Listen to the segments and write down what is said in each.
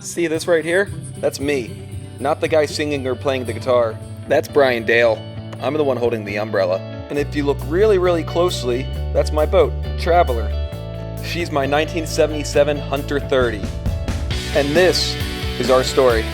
See this right here? That's me. Not the guy singing or playing the guitar. That's Brian Dale. I'm the one holding the umbrella. And if you look really, really closely, that's my boat, Traveler. She's my 1977 Hunter 30. And this is our story.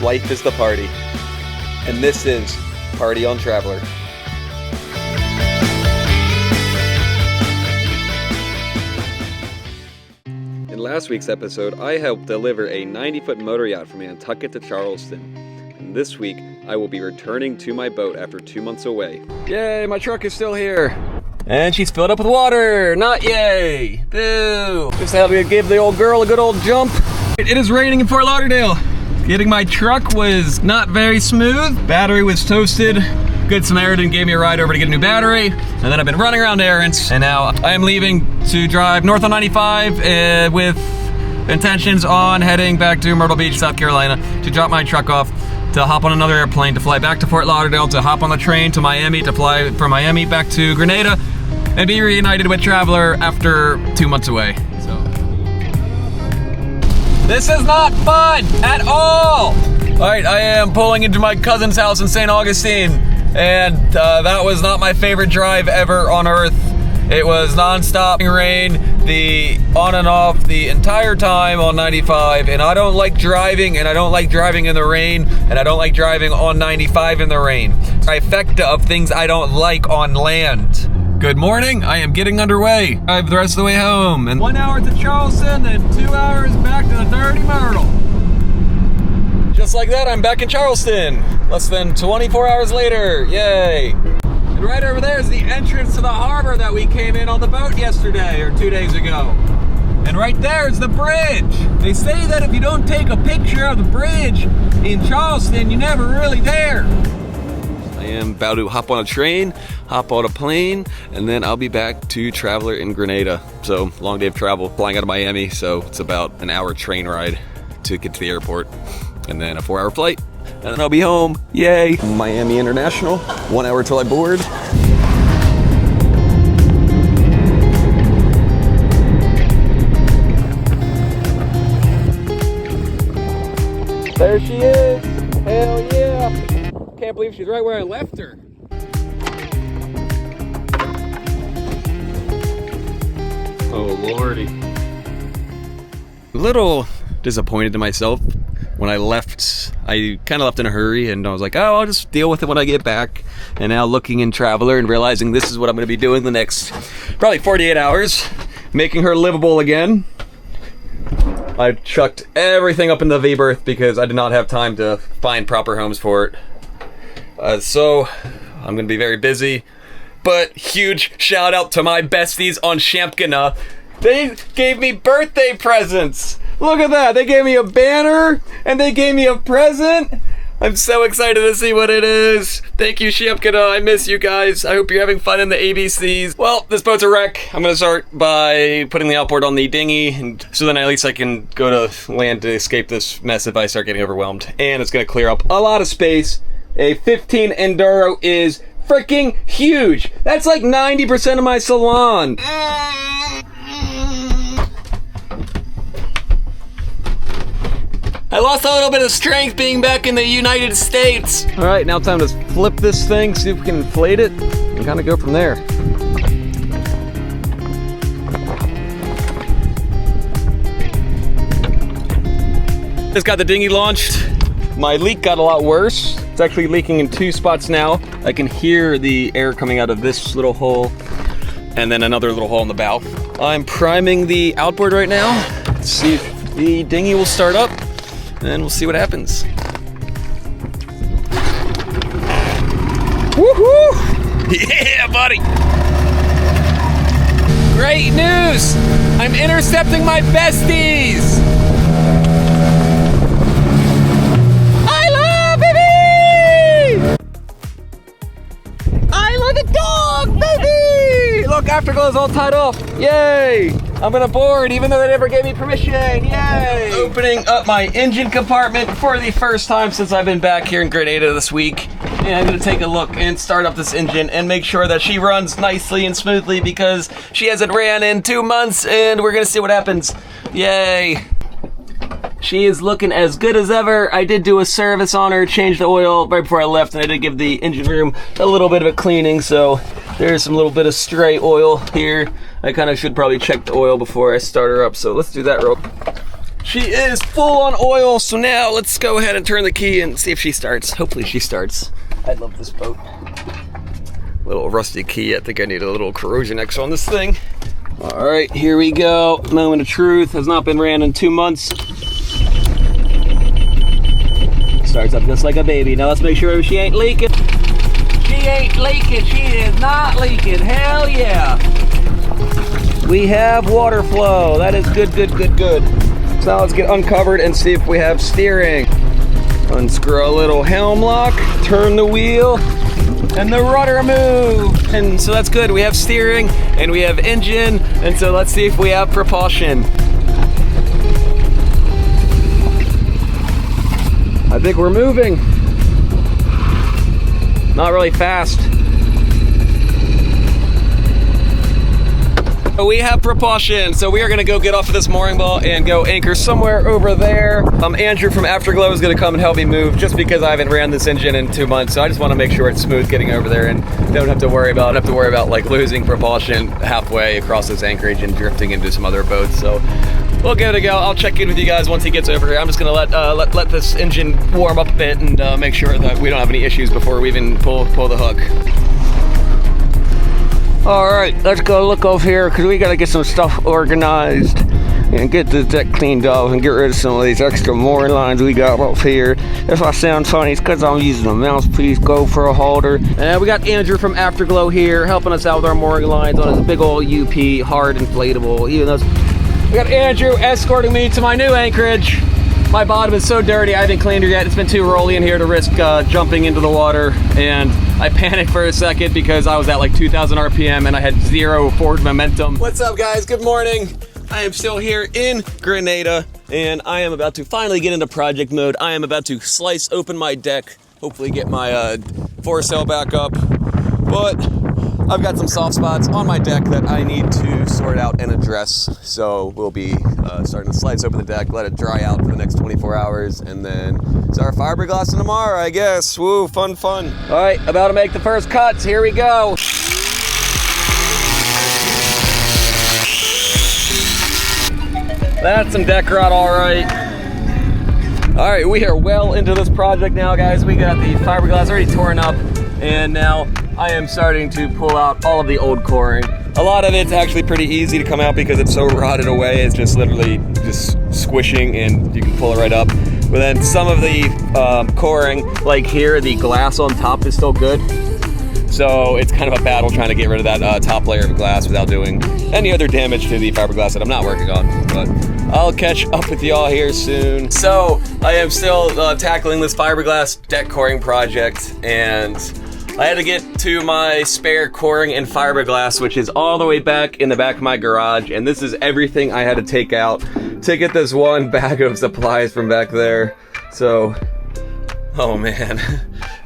Life is the party. And this is PartyOnTraveler. In last week's episode, I helped deliver a 90-foot motor yacht from Nantucket to Charleston. And this week, I will be returning to my boat after 2 months away. Yay, my truck is still here. And she's filled up with water. Not yay. Boo. Just had to give the old girl a good old jump. It is raining in Fort Lauderdale. Getting my truck was not very smooth. Battery was toasted. Good Samaritan gave me a ride over to get a new battery. And then I've been running around errands. And now I am leaving to drive north on 95 with intentions on heading back to Myrtle Beach, South Carolina to drop my truck off, to hop on another airplane, to fly back to Fort Lauderdale, to hop on the train to Miami, to fly from Miami back to Grenada, and be reunited with Traveler after 2 months away. This is not fun at all! Alright, I am pulling into my cousin's house in St. Augustine, and that was not my favorite drive ever on earth. It was non-stop rain, the on and off the entire time on 95, and I don't like driving, and I don't like driving in the rain, and I don't like driving on 95 in the rain. Trifecta of things I don't like on land. Good morning, I am getting underway. Drive the rest of the way home. And 1 hour to Charleston, then 2 hours back to the dirty Myrtle. Just like that, I'm back in Charleston. Less than 24 hours later, yay. And right over there is the entrance to the harbor that we came in on the boat yesterday, or 2 days ago. And right there is the bridge. They say that if you don't take a picture of the bridge in Charleston, you never really dare. I am about to hop on a train, hop on a plane, and then I'll be back to Traveler in Grenada. So, long day of travel, flying out of Miami, so it's about an hour train ride to get to the airport, and then a 4-hour flight, and then I'll be home. Yay! Miami International, 1 hour till I board. There she is! Hell yeah! Can't believe she's right where I left her. Oh lordy. A little disappointed in myself when I left. I kind of left in a hurry, and I was like, oh, I'll just deal with it when I get back. And now looking in Traveler and realizing this is what I'm going to be doing the next probably 48 hours, making her livable again. I chucked everything up in the V-berth because I did not have time to find proper homes for it. So I'm gonna be very busy, but huge shout out to my besties on Shampkina. They gave me birthday presents. Look at that, they gave me a banner and they gave me a present. I'm so excited to see what it is. Thank you, Shampkina. I miss you guys. I hope you're having fun in the ABCs. Well, this boat's a wreck. I'm gonna start by putting the outboard on the dinghy, and so then at least I can go to land to escape this mess if I start getting overwhelmed. And it's gonna clear up a lot of space. A 15 Enduro is freaking huge. That's like 90% of my salon. I lost a little bit of strength being back in the United States. All right, now time to flip this thing, see if we can inflate it, and kind of go from there. Just got the dinghy launched. My leak got a lot worse. It's actually leaking in 2 spots now. I can hear the air coming out of this little hole and then another little hole in the bow. I'm priming the outboard right now. Let's see if the dinghy will start up, and we'll see what happens. Woohoo! Yeah, buddy! Great news! I'm intercepting my besties! Look, afterglow is all tied off. Yay! I'm gonna board even though they never gave me permission. Yay! Opening up my engine compartment for the first time since I've been back here in Grenada this week. And I'm gonna take a look and start up this engine and make sure that she runs nicely and smoothly because she hasn't ran in 2 months, and we're gonna see what happens. Yay! She is looking as good as ever. I did do a service on her, changed the oil right before I left, and I did give the engine room a little bit of a cleaning, so there's some little bit of stray oil here. I kind of should probably check the oil before I start her up, so let's do that real quick. She is full on oil, so now let's go ahead and turn the key and see if she starts. Hopefully she starts. I love this boat. Little rusty key. I think I need a little corrosion X on this thing. All right, here we go. Moment of truth. Has not been ran in 2 months. Starts up just like a baby. Now let's make sure she ain't leaking. She ain't leaking. She is not leaking. Hell yeah. We have water flow. That is good, good, good, good. So now let's get uncovered and see if we have steering. Unscrew a little helm lock, turn the wheel, and the rudder move. And so that's good. We have steering and we have engine. And so let's see if we have propulsion. I think we're moving. Not really fast. We have propulsion, so we are gonna go get off of this mooring ball and go anchor somewhere over there. Andrew from Afterglow is gonna come and help me move just because I haven't ran this engine in 2 months, so I just wanna make sure it's smooth getting over there and don't have to worry about like losing propulsion halfway across this anchorage and drifting into some other boats. So we'll give it a go. I'll check in with you guys once he gets over here. I'm just gonna let this engine warm up a bit and make sure that we don't have any issues before we even pull the hook. All right, let's go look over here because we got to get some stuff organized and get the deck cleaned off and get rid of some of these extra mooring lines we got up here. If I sound funny, it's because I'm using a mouthpiece GoPro holder. And we got Andrew from Afterglow here helping us out with our mooring lines on his big old UP hard inflatable. Even though we got Andrew escorting me to my new anchorage. My bottom is so dirty, I haven't cleaned her yet. It's been too rolly in here to risk jumping into the water. And I panicked for a second because I was at like 2,000 RPM and I had 0 forward momentum. What's up, guys? Good morning. I am still here in Grenada and I am about to finally get into project mode. I am about to slice open my deck, hopefully get my foresail back up. But I've got some soft spots on my deck that I need to sort out and address. So we'll be starting to slice open the deck, let it dry out for the next 24 hours, and then start fiberglassing tomorrow, I guess. Woo, fun, fun. All right, about to make the first cuts. Here we go. That's some deck rot, all right. All right, we are well into this project now, guys. We got the fiberglass already torn up, and now I am starting to pull out all of the old coring. A lot of it's actually pretty easy to come out because it's so rotted away. It's just literally just squishing and you can pull it right up. But then some of the coring, like here, the glass on top is still good. So it's kind of a battle trying to get rid of that top layer of glass without doing any other damage to the fiberglass that I'm not working on. But I'll catch up with y'all here soon. So I am still tackling this fiberglass deck coring project, and I had to get to my spare coring and fiberglass, which is all the way back in the back of my garage, and this is everything I had to take out to get this one bag of supplies from back there. So, oh man,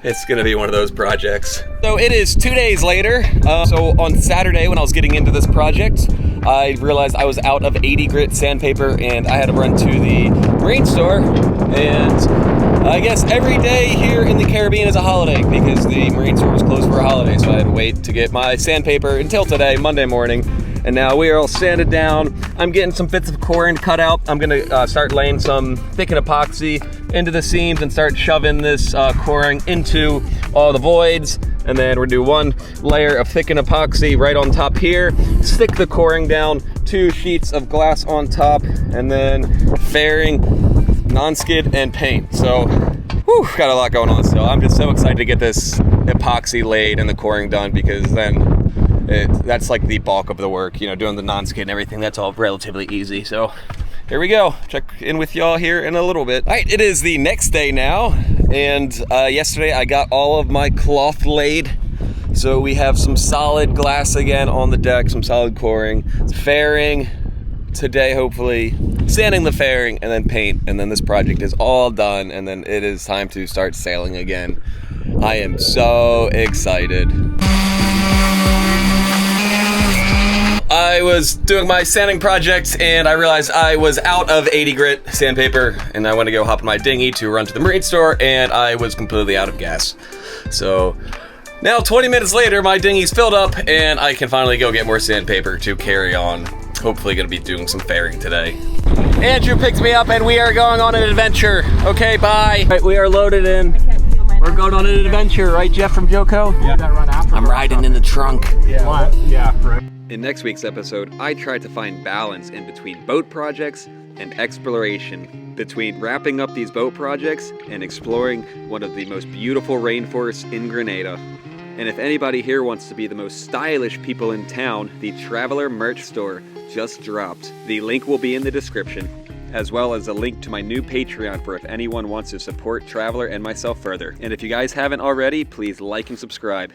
it's gonna be one of those projects. So it is 2 days later. So on Saturday when I was getting into this project, I realized I was out of 80 grit sandpaper and I had to run to the marine store, and I guess every day here in the Caribbean is a holiday because the marine store was closed for a holiday, so I had to wait to get my sandpaper until today, Monday morning. And now we are all sanded down. I'm getting some bits of coring cut out. I'm gonna start laying some thickened epoxy into the seams and start shoving this coring into all the voids. And then we're gonna do one layer of thickened epoxy right on top here, stick the coring down, 2 sheets of glass on top, and then fairing, non-skid, and paint. So, whew, got a lot going on still. I'm just so excited to get this epoxy laid and the coring done because then that's like the bulk of the work, you know, doing the non-skid and everything. That's all relatively easy. So here we go. Check in with y'all here in a little bit. All right, it is the next day now, and yesterday I got all of my cloth laid. So we have some solid glass again on the deck, some solid coring, fairing, today, hopefully, sanding the fairing and then paint, and then this project is all done, and then it is time to start sailing again. I am so excited. I was doing my sanding project and I realized I was out of 80 grit sandpaper, and I went to go hop in my dinghy to run to the marine store, and I was completely out of gas. So now 20 minutes later, my dinghy's filled up and I can finally go get more sandpaper to carry on. Hopefully gonna be doing some fairing today. Andrew picked me up and we are going on an adventure. Okay, bye. All right, we are loaded in. We're going on an adventure, right, Jeff from Joco? Yeah. I'm riding in the trunk. Yeah. What? Yeah, right. In next week's episode, I tried to find balance in between boat projects and exploration, between wrapping up these boat projects and exploring one of the most beautiful rainforests in Grenada. And if anybody here wants to be the most stylish people in town, the Traveler merch store just dropped. The link will be in the description, as well as a link to my new Patreon for if anyone wants to support Traveler and myself further. And if you guys haven't already, please like and subscribe.